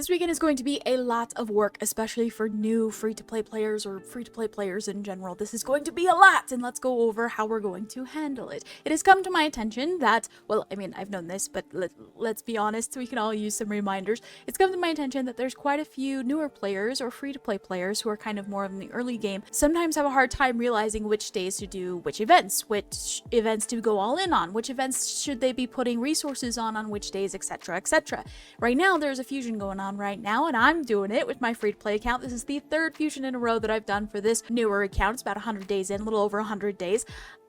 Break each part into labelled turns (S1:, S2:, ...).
S1: This weekend is going to be a lot of work, especially for new free-to-play players or free-to-play players in general. This is going to be a lot, and let's go over how we're going to handle it. It has come to my attention that, well, I mean, I've known this, but let's be honest, we can all use some reminders. It's come to my attention that there's quite a few newer players or free-to-play players who are kind of more in the early game, sometimes have a hard time realizing which days to do which events to go all in on, which events should they be putting resources on which days, etc., etc. Right now, there's a fusion going on right now, and I'm doing it with my free-to-play account. This is the third fusion in a row that I've done for this newer account. It's about 100 days in, a little over 100 days.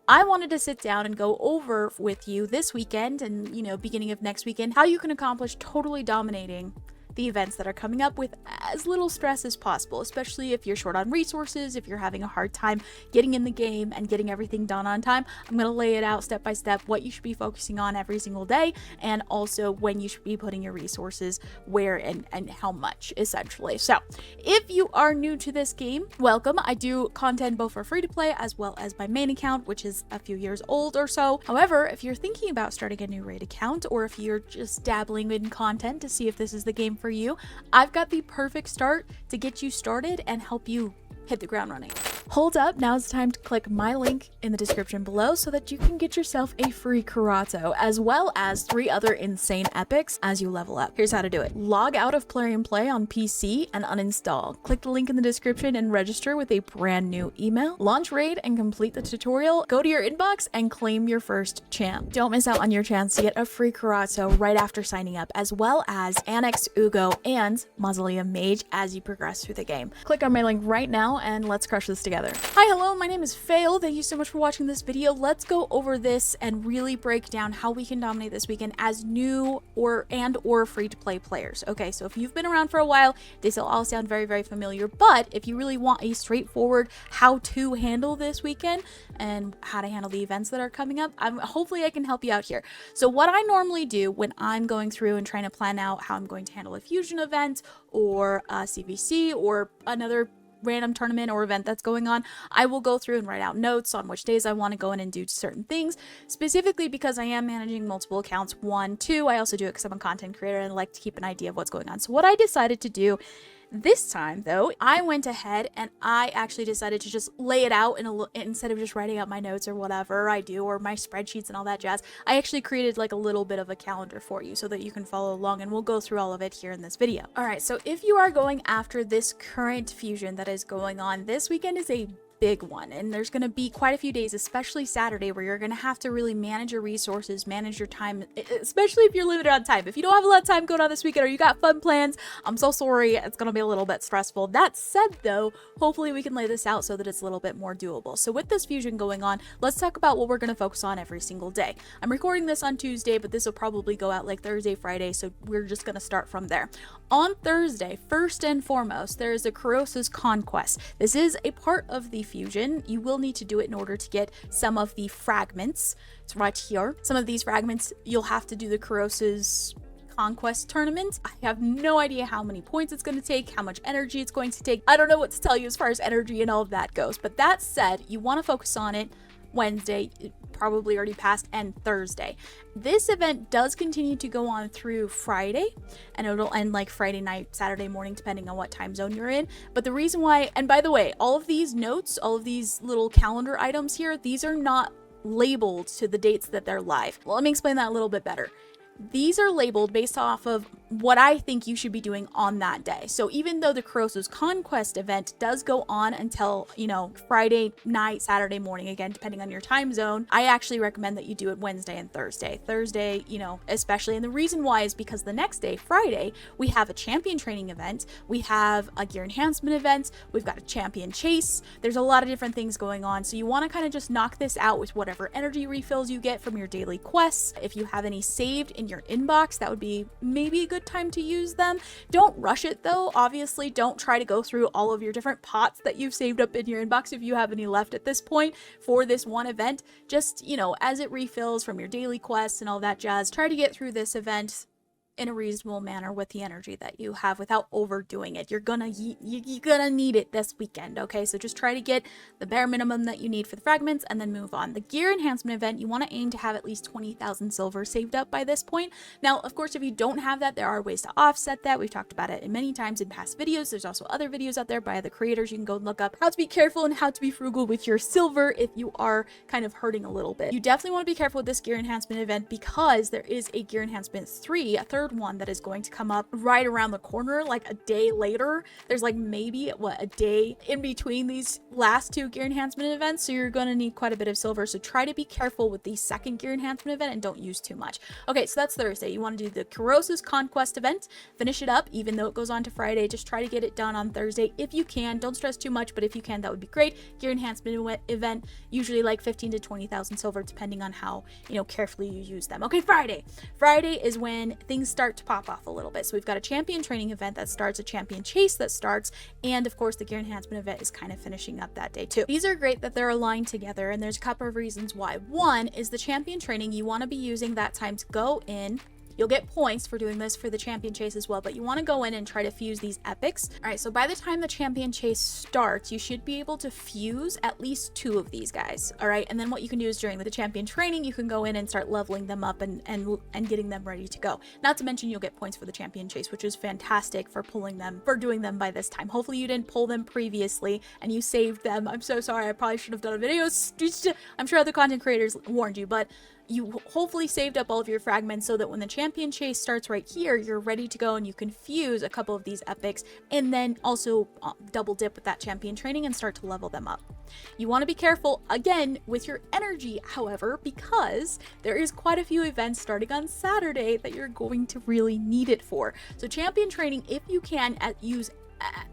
S1: I wanted to sit down and go over with you this weekend and, beginning of next weekend, how you can accomplish totally dominating the events that are coming up with as little stress as possible, especially if you're short on resources, if you're having a hard time getting in the game and getting everything done on time. I'm going to lay it out step by step what you should be focusing on every single day, and also when you should be putting your resources where and how much, essentially. So if you are new to this game, welcome. I do content both for free to play as well as my main account, which is a few years old or so. However, if you're thinking about starting a new raid account, or if you're just dabbling in content to see if this is the game for you, I've got the perfect start to get you started and help you hit the ground running. Hold up, now it's time to click my link in the description below so that you can get yourself a free Karato, as well as 3 other insane epics as you level up. Here's how to do it. Log out of Play and Play on PC and uninstall. Click the link in the description and register with a brand new email. Launch raid and complete the tutorial. Go to your inbox and claim your first champ. Don't miss out on your chance to get a free Karato right after signing up, as well as Anax, Uugo, and Mausoleum Mage as you progress through the game. Click on my link right now and let's crush this together. Hi, hello, my name is Fail. Thank you so much for watching this video. Let's go over this and really break down how we can dominate this weekend as new or free-to-play players. Okay, so if you've been around for a while, this will all sound very, very familiar, but if you really want a straightforward how to handle this weekend and how to handle the events that are coming up, hopefully I can help you out here. So what I normally do when I'm going through and trying to plan out how I'm going to handle a fusion event or a CVC or another random tournament or event that's going on, I will go through and write out notes on which days I want to go in and do certain things, specifically because I am managing multiple accounts. 1, 2, I also do it because I'm a content creator and I like to keep an idea of what's going on. So what I decided to do this time, though, I went ahead and I actually decided to just lay it out instead of just writing out my notes or whatever I do, or my spreadsheets and all that jazz. I actually created like a little bit of a calendar for you so that you can follow along, and we'll go through all of it here in this video. All right, so if you are going after this current fusion that is going on, this weekend is a big one, and there's going to be quite a few days, especially Saturday, where you're going to have to really manage your resources, manage your time, especially if you're limited on time. If you don't have a lot of time going on this weekend or you got fun plans, I'm so sorry, it's going to be a little bit stressful. That said, though, hopefully we can lay this out so that it's a little bit more doable. So with this fusion going on, let's talk about what we're going to focus on every single day. I'm recording this on Tuesday, but this will probably go out like Thursday, Friday, so we're just going to start from there. On Thursday, first and foremost, there is the Karato's Conquest. This is a part of the fusion. You will need to do it in order to get some of the fragments. It's right here. Some of these fragments, you'll have to do the Karato's Conquest tournament. I have no idea how many points it's going to take, how much energy it's going to take. I don't know what to tell you as far as energy and all of that goes. But that said, you want to focus on it Wednesday, probably already passed, and Thursday. This event does continue to go on through Friday, and it'll end like Friday night, Saturday morning, depending on what time zone you're in. But the reason why, and by the way, all of these notes, all of these little calendar items here, these are not labeled to the dates that they're live. Well, let me explain that a little bit better. These are labeled based off of what I think you should be doing on that day. So even though the Karato's Conquest event does go on until, Friday night, Saturday morning, again, depending on your time zone, I actually recommend that you do it Wednesday and Thursday. Thursday, especially. And the reason why is because the next day, Friday, we have a champion training event. We have a gear enhancement event. We've got a champion chase. There's a lot of different things going on. So you want to kind of just knock this out with whatever energy refills you get from your daily quests. If you have any saved in your inbox, that would be maybe a good time to use them. Don't rush it though. Obviously, don't try to go through all of your different pots that you've saved up in your inbox if you have any left at this point for this one event. Just, as it refills from your daily quests and all that jazz, try to get through this event in a reasonable manner with the energy that you have without overdoing it. You're gonna need it this weekend, okay? So just try to get the bare minimum that you need for the fragments and then move on. The gear enhancement event, you want to aim to have at least 20,000 silver saved up by this point. Now, of course, if you don't have that, there are ways to offset that. We've talked about it many times in past videos. There's also other videos out there by other creators. You can go and look up how to be careful and how to be frugal with your silver if you are kind of hurting a little bit. You definitely want to be careful with this gear enhancement event because there is a gear enhancement 3, a third one that is going to come up right around the corner, like a day later. There's like maybe a day in between these last 2 gear enhancement events, so you're going to need quite a bit of silver. So try to be careful with the second gear enhancement event and don't use too much. Okay, so that's Thursday. You want to do the Karato's Conquest event, finish it up, even though it goes on to Friday. Just try to get it done on Thursday if you can. Don't stress too much, but if you can, that would be great. Gear enhancement event, usually like 15 to 20,000 silver, depending on how, carefully you use them. Okay, Friday is when things start to pop off a little bit. So we've got a champion training event that starts, a champion chase that starts, and of course the gear enhancement event is kind of finishing up that day too. These are great that they're aligned together, and there's a couple of reasons why. One is the champion training. You want to be using that time to go in. You'll get points for doing this for the champion chase as well, but you want to go in and try to fuse these epics. All right, so by the time the champion chase starts, you should be able to fuse at least 2 of these guys. All right, and then what you can do is during the champion training, you can go in and start leveling them up and getting them ready to go. Not to mention you'll get points for the champion chase, which is fantastic for doing them by this time. Hopefully you didn't pull them previously and you saved them. I'm so sorry. I probably should have done a video. I'm sure other content creators warned you, but you hopefully saved up all of your fragments so that when the champion chase starts right here, you're ready to go and you can fuse a couple of these epics and then also double dip with that champion training and start to level them up. You want to be careful again with your energy, however, because there is quite a few events starting on Saturday that you're going to really need it for. So champion training, if you can, use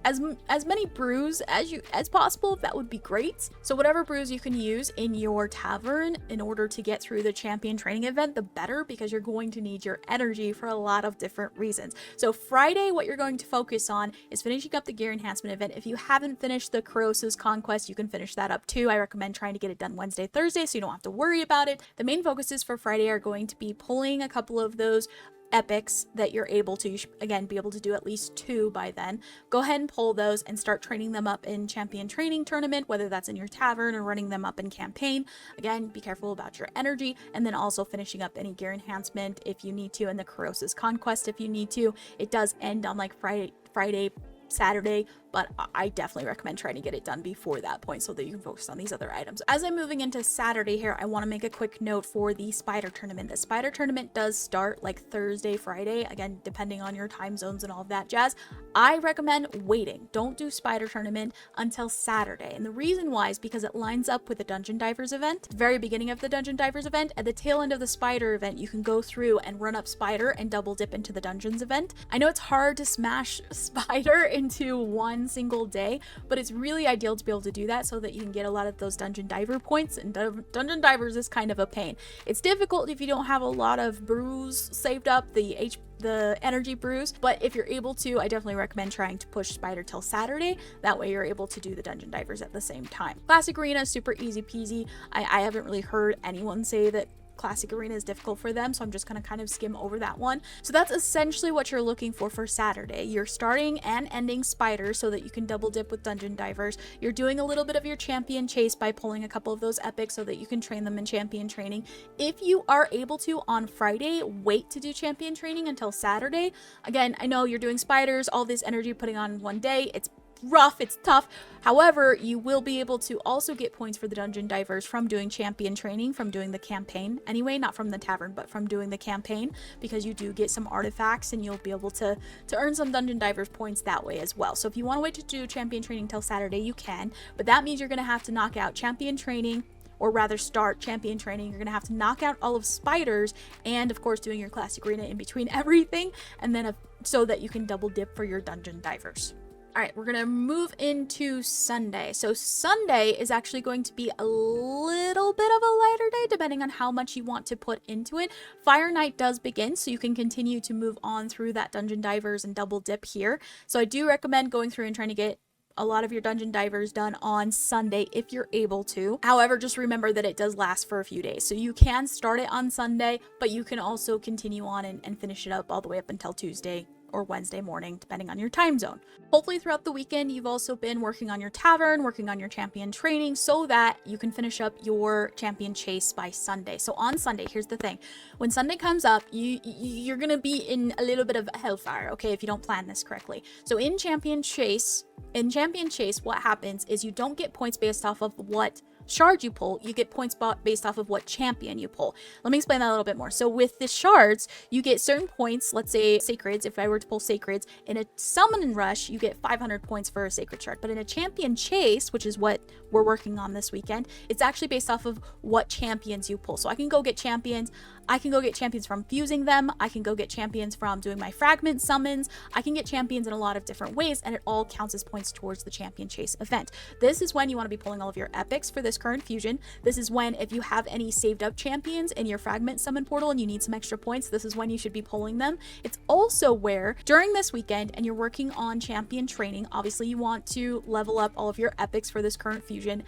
S1: as many brews as possible. That would be great. So whatever brews you can use in your tavern in order to get through the champion training event, the better, because you're going to need your energy for a lot of different reasons. So Friday, what you're going to focus on is finishing up the gear enhancement event. If you haven't finished the Karato's Conquest, you can finish that up too. I recommend trying to get it done Wednesday, Thursday, so you don't have to worry about it. The main focuses for Friday are going to be pulling a couple of those epics that you're able to. You should again be able to do at least 2 by then. Go ahead and pull those and start training them up in champion training tournament, whether that's in your tavern or running them up in campaign. Again, be careful about your energy, and then also finishing up any gear enhancement if you need to, and the Karato's Conquest if you need to. It does end on like Friday, Saturday, but I definitely recommend trying to get it done before that point so that you can focus on these other items. As I'm moving into Saturday here, I want to make a quick note for the spider tournament. The spider tournament does start like Thursday, Friday, again, depending on your time zones and all of that jazz. I recommend waiting. Don't do spider tournament until Saturday. And the reason why is because it lines up with the Dungeon Divers event. At the very beginning of the Dungeon Divers event, at the tail end of the spider event, you can go through and run up spider and double dip into the dungeons event. I know it's hard to smash spider into one single day, but it's really ideal to be able to do that so that you can get a lot of those dungeon diver points, and dungeon divers is kind of a pain. It's difficult if you don't have a lot of brews saved up, the energy brews, but if you're able to, I definitely recommend trying to push spider till Saturday. That way you're able to do the dungeon divers at the same time. Classic arena is super easy peasy. I haven't really heard anyone say that classic arena is difficult for them, so I'm just going to kind of skim over that one. So that's essentially what you're looking for Saturday. You're starting and ending spider so that you can double dip with dungeon divers. You're doing a little bit of your champion chase by pulling a couple of those epics so that you can train them in champion training. If you are able to on Friday, wait to do champion training until Saturday. Again, I know you're doing spiders, all this energy putting on one day. It's rough, it's tough. However, you will be able to also get points for the dungeon divers from doing champion training, from doing the campaign anyway, not from the tavern, but from doing the campaign, because you do get some artifacts and you'll be able to earn some dungeon divers points that way as well. So if you want to wait to do champion training till Saturday, you can, but that means you're going to have to knock out champion training, or rather start champion training. You're going to have to knock out all of spiders and of course doing your classic arena in between everything, and then so that you can double dip for your dungeon divers. All right, we're going to move into Sunday. So Sunday is actually going to be a little bit of a lighter day, depending on how much you want to put into it. Fire Night does begin, so you can continue to move on through that Dungeon Divers and double dip here. So I do recommend going through and trying to get a lot of your dungeon divers done on Sunday if you're able to. However, just remember that it does last for a few days. So you can start it on Sunday, but you can also continue on and finish it up all the way up until Tuesday or Wednesday morning, depending on your time zone. Hopefully throughout the weekend, you've also been working on your tavern, working on your champion training so that you can finish up your champion chase by Sunday. So on Sunday, here's the thing. When Sunday comes up, you're going to be in a little bit of hellfire, okay, if you don't plan this correctly. So in champion chase, what happens is you don't get points based off of what shard you pull, you get points based off of what champion you pull. Let me explain that a little bit more. So with the shards, you get certain points, let's say sacreds. If I were to pull sacreds in a summon and rush, you get 500 points for a sacred shard. But in a champion chase, which is what we're working on this weekend, it's actually based off of what champions you pull. So I can go get champions. I can go get champions from fusing them. I can go get champions from doing my fragment summons. I can get champions in a lot of different ways, and it all counts as points towards the champion chase event. This is when you want to be pulling all of your epics for this current fusion. This is when, if you have any saved up champions in your fragment summon portal and you need some extra points, this is when you should be pulling them. It's also where during this weekend and you're working on champion training, obviously you want to level up all of your epics for this current fusion.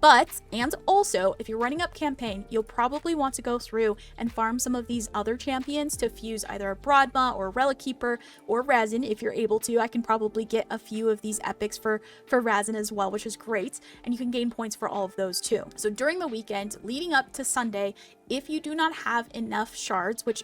S1: But, and also, if you're running up campaign, you'll probably want to go through and farm some of these other champions to fuse either a Broadma or Relic Keeper or Razin if you're able to. I can probably get a few of these epics for Razin as well, which is great. And you can gain points for all of those too. So during the weekend, leading up to Sunday, if you do not have enough shards, which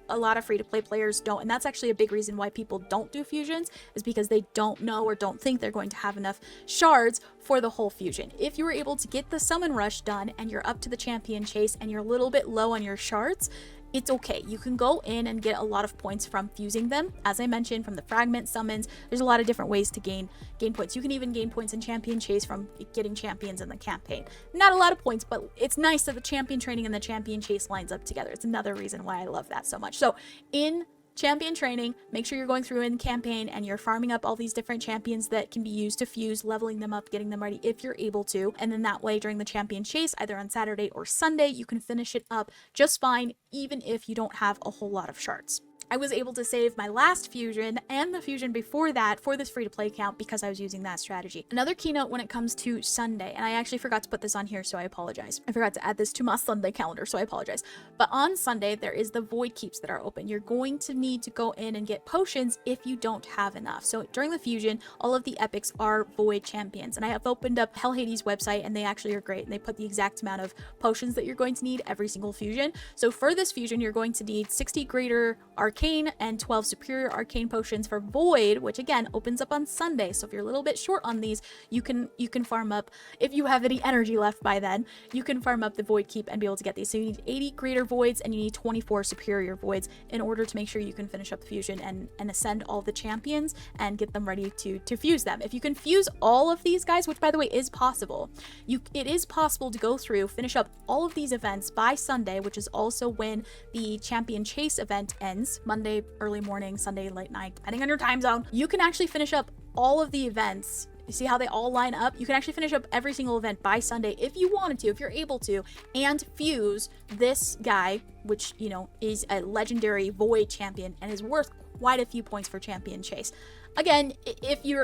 S1: a lot of free-to-play players don't, and that's actually a big reason why people don't do fusions, is because they don't know or don't think they're going to have enough shards for the whole fusion. If you were able to get the summon rush done and you're up to the champion chase and you're a little bit low on your shards, it's okay. You can go in and get a lot of points from fusing them. As I mentioned, from the fragment summons, there's a lot of different ways to gain points. You can even gain points in champion chase from getting champions in the campaign. Not a lot of points, but it's nice that the champion training and the champion chase lines up together. It's another reason why I love that so much. So in champion training, make sure you're going through in campaign and you're farming up all these different champions that can be used to fuse, leveling them up, getting them ready if you're able to. And then that way during the champion chase, either on Saturday or Sunday, you can finish it up just fine, even if you don't have a whole lot of shards. I was able to save my last fusion and the fusion before that for this free-to-play account because I was using that strategy. Another keynote when it comes to Sunday, and I actually forgot to put this on here, so I apologize. I forgot to add this to my Sunday calendar, so I apologize. But on Sunday, there is the void keeps that are open. You're going to need to go in and get potions if you don't have enough. So during the fusion, all of the epics are void champions, and I have opened up Hell Hades' website, and they actually are great, and they put the exact amount of potions that you're going to need every single fusion. So for this fusion, you're going to need 60 greater arcane and 12 superior arcane potions for void, which again opens up on Sunday. So if you're a little bit short on these, you can farm up, if you have any energy left by then, you can farm up the void keep and be able to get these. So you need 80 greater voids and you need 24 superior voids in order to make sure you can finish up the fusion and ascend all the champions and get them ready to fuse them. If you can fuse all of these guys, which by the way is possible, it is possible to go through, finish up all of these events by Sunday, which is also when the champion chase event ends. Monday early morning, Sunday late night, depending on your time zone. You can actually finish up all of the events. You see how they all line up? You can actually finish up every single event by Sunday if you wanted to, if you're able to, and fuse this guy, which, you know, is a legendary void champion and is worth quite a few points for champion chase. Again, if you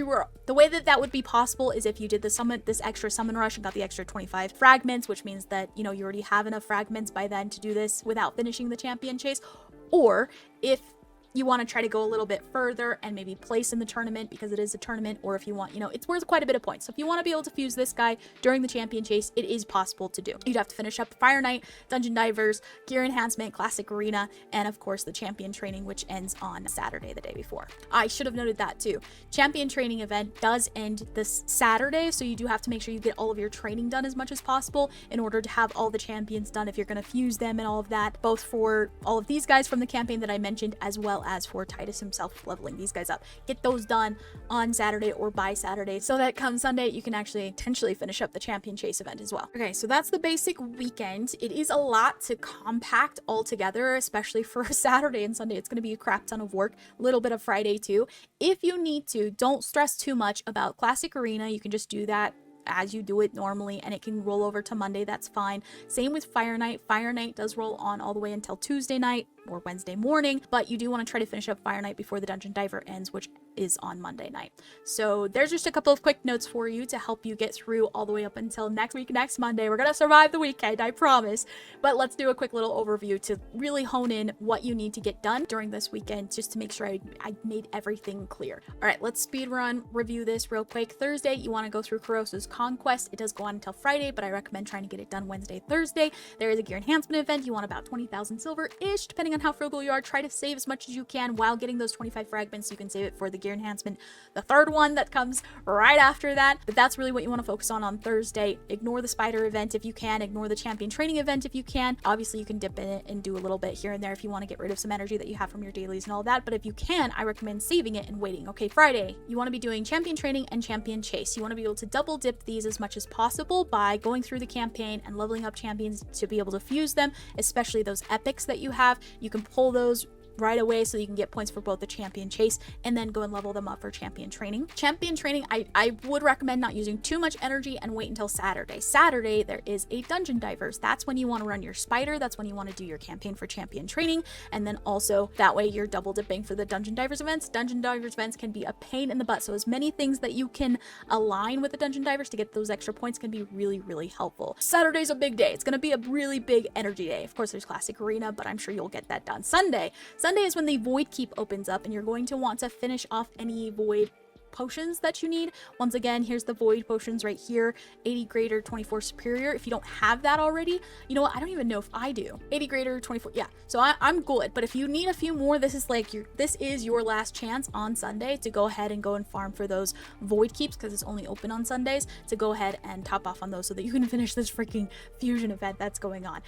S1: were, the way that would be possible is if you did this extra summon rush and got the extra 25 fragments, which means that, you know, you already have enough fragments by then to do this without finishing the champion chase. Or if you want to try to go a little bit further and maybe place in the tournament because it is a tournament, or if you want, you know, it's worth quite a bit of points. So if you want to be able to fuse this guy during the champion chase, it is possible to do. You'd have to finish up Fire Knight, Dungeon Divers, Gear Enhancement, Classic Arena, and of course the champion training, which ends on Saturday, the day before. I should have noted that too. Champion training event does end this Saturday, so you do have to make sure you get all of your training done as much as possible in order to have all the champions done if you're going to fuse them and all of that, both for all of these guys from the campaign that I mentioned, as well as for Titus himself leveling these guys up. Get those done on Saturday or by Saturday so that come Sunday you can actually potentially finish up the champion chase event as well. Okay, so that's the basic weekend. It is a lot to compact all together, especially for Saturday and Sunday. It's going to be a crap ton of work, a little bit of Friday too. If you need to, don't stress too much about Classic Arena. You can just do that as you do it normally, and it can roll over to Monday. That's fine. Same with Fire Knight. Fire Knight does roll on all the way until Tuesday night. or Wednesday morning, but you do want to try to finish up Fire Night before the Dungeon Diver ends, which is on Monday night. So there's just a couple of quick notes for you to help you get through all the way up until next week, next Monday. We're gonna survive the weekend, I promise. But let's do a quick little overview to really hone in what you need to get done during this weekend, just to make sure I made everything clear. All right, let's speed run review this real quick. Thursday, you want to go through Karosso's Conquest. It does go on until Friday, but I recommend trying to get it done Wednesday, Thursday. There is a gear enhancement event. You want about 20,000 silver-ish, depending on how frugal you are. Try to save as much as you can while getting those 25 fragments. You can save it for the gear enhancement, the third one that comes right after that. But that's really what you want to focus on Thursday. Ignore the spider event if you can. Ignore the champion training event if you can. Obviously, you can dip in it and do a little bit here and there if you want to get rid of some energy that you have from your dailies and all that. But if you can, I recommend saving it and waiting. Okay, Friday, you want to be doing champion training and champion chase. You want to be able to double dip these as much as possible by going through the campaign and leveling up champions to be able to fuse them, especially those epics that you have. You can pull those right away so you can get points for both the champion chase and then go and level them up for champion training. Champion training, I would recommend not using too much energy and wait until Saturday. Saturday, there is a dungeon divers. That's when you want to run your spider. That's when you want to do your campaign for champion training. And then also that way you're double dipping for the dungeon divers events. Dungeon divers events can be a pain in the butt. So as many things that you can align with the dungeon divers to get those extra points can be really, really helpful. Saturday's a big day. It's going to be a really big energy day. Of course, there's classic arena, but I'm sure you'll get that done. Sunday is when the void keep opens up and you're going to want to finish off any void potions that you need. Once again, here's the void potions right here. 80 greater, 24 superior. If you don't have that already, you know what? I don't even know if I do. 80 greater, 24. Yeah, so I'm good. But if you need a few more, this is your last chance on Sunday to go ahead and go and farm for those void keeps, because it's only open on Sundays, to go ahead and top off on those so that you can finish this freaking fusion event that's going on.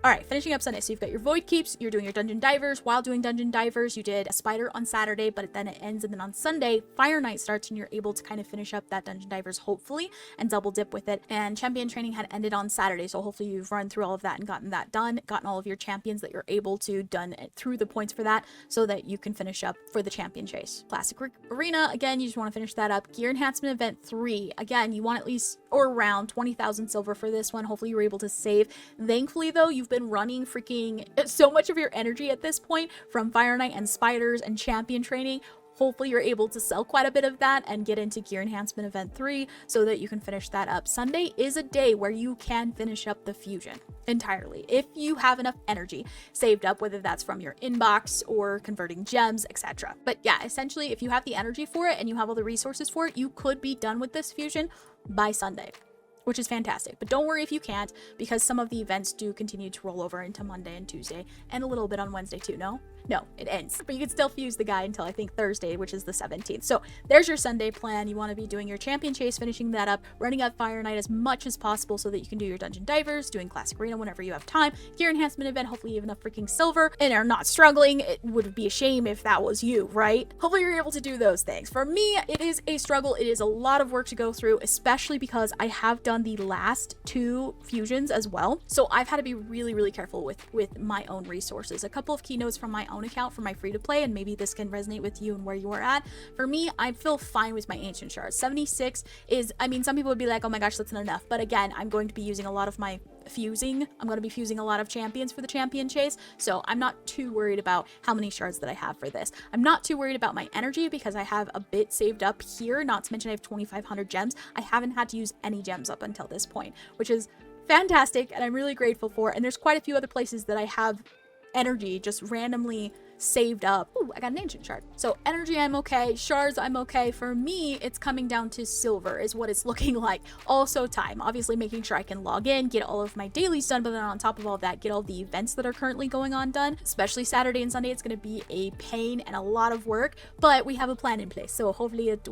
S1: All right, finishing up Sunday. So you've got your void keeps, you're doing your dungeon divers. While doing dungeon divers, you did a spider on Saturday, but then it ends. And then on Sunday, Fire Night starts and you're able to kind of finish up that dungeon divers, hopefully, and double dip with it. And champion training had ended on Saturday. So hopefully you've run through all of that and gotten that done, gotten all of your champions that you're able to done through the points for that so that you can finish up for the champion chase. Classic arena, again, you just want to finish that up. Gear enhancement event 3. Again, you want at least or around 20,000 silver for this one. Hopefully you were able to save. Thankfully though, you've been running freaking so much of your energy at this point from Fire Night and spiders and champion training. Hopefully you're able to sell quite a bit of that and get into gear enhancement event 3 so that you can finish that up. Sunday is a day where you can finish up the fusion entirely if you have enough energy saved up, whether that's from your inbox or converting gems, etc. But yeah, essentially if you have the energy for it and you have all the resources for it, you could be done with this fusion by Sunday, which is fantastic. But don't worry if you can't, because some of the events do continue to roll over into Monday and Tuesday, and a little bit on Wednesday too. No, it ends. But you can still fuse the guy until I think Thursday, which is the 17th. So there's your Sunday plan. You want to be doing your champion chase, finishing that up, running up Fire Night as much as possible so that you can do your dungeon divers, doing classic arena whenever you have time, gear enhancement event, hopefully you have enough freaking silver and are not struggling. It would be a shame if that was you, right? Hopefully you're able to do those things. For me, it is a struggle. It is a lot of work to go through, especially because I have done the last 2 fusions as well. So I've had to be really, really careful with my own resources. A couple of keynotes from my own account for my free to play, and maybe this can resonate with you and where you are at. For me, I feel fine with my ancient shards. 76 is, I mean, some people would be like, oh my gosh, that's not enough. But again, I'm going to be using a lot of my fusing. I'm going to be fusing a lot of champions for the champion chase. So I'm not too worried about how many shards that I have for this. I'm not too worried about my energy because I have a bit saved up here. Not to mention I have 2,500 gems. I haven't had to use any gems up until this point, which is fantastic and I'm really grateful for. And there's quite a few other places that I have energy just randomly saved up. Ooh, I got an ancient shard. So energy, I'm okay. Shards, I'm okay. For me, it's coming down to silver is what it's looking like. Also time, obviously making sure I can log in, get all of my dailies done, but then on top of all that, get all the events that are currently going on done. Especially Saturday and Sunday, it's going to be a pain and a lot of work, but we have a plan in place, so hopefully it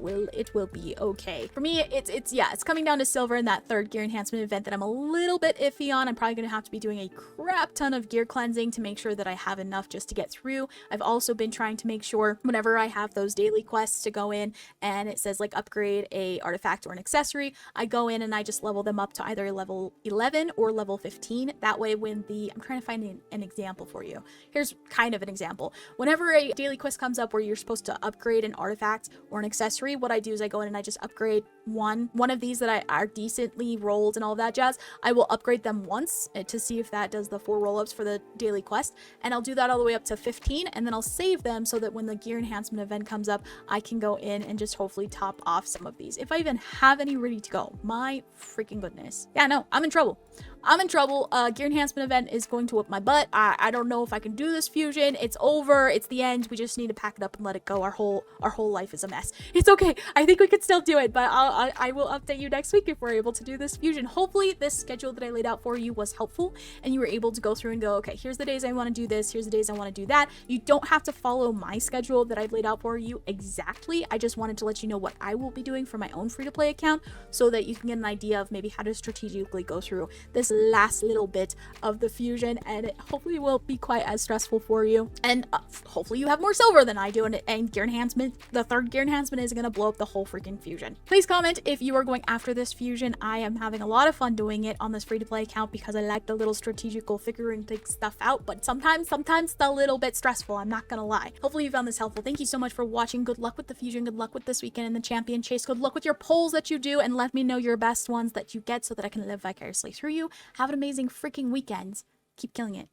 S1: will be okay. For me, it's coming down to silver in that 3rd gear enhancement event that I'm a little bit iffy on. I'm probably going to have to be doing a crap ton of gear cleansing to make sure that I have enough just to get through. I've also been trying to make sure whenever I have those daily quests to go in and it says like upgrade a artifact or an accessory, I go in and I just level them up to either level 11 or level 15. That way when I'm trying to find an example for you. Here's kind of an example. Whenever a daily quest comes up where you're supposed to upgrade an artifact or an accessory, what I do is I go in and I just upgrade one of these that are decently rolled and all of that jazz, I will upgrade them once to see if that does the 4 roll-ups for the daily quest, and I'll do that all the way up to 15, and then I'll save them so that when the gear enhancement event comes up, I can go in and just hopefully top off some of these, if I even have any ready to go. My freaking goodness. Yeah, no, I'm in trouble. I'm in trouble. Gear enhancement event is going to whip my butt. I don't know if I can do this fusion. It's over. It's the end. We just need to pack it up and let it go. Our whole life is a mess. It's okay. I think we can still do it, but I will update you next week if we're able to do this fusion. Hopefully this schedule that I laid out for you was helpful and you were able to go through and go, okay, here's the days I want to do this. Here's the days I want to do that. You don't have to follow my schedule that I've laid out for you exactly. I just wanted to let you know what I will be doing for my own free-to-play account so that you can get an idea of maybe how to strategically go through this last little bit of the fusion, and it hopefully won't be quite as stressful for you, and hopefully you have more silver than I do, and gear enhancement, the 3rd gear enhancement is gonna blow up the whole freaking fusion. Please comment if you are going after this fusion. I am having a lot of fun doing it on this free-to-play account because I like the little strategical figuring stuff out, but sometimes it's a little bit stressful, I'm not gonna lie. Hopefully you found this helpful. Thank you so much for watching. Good luck with the fusion, good luck with this weekend in the champion chase, good luck with your polls that you do, and let me know your best ones that you get so that I can live vicariously through you. Have an amazing freaking weekend. Keep killing it.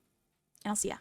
S1: And I'll see ya.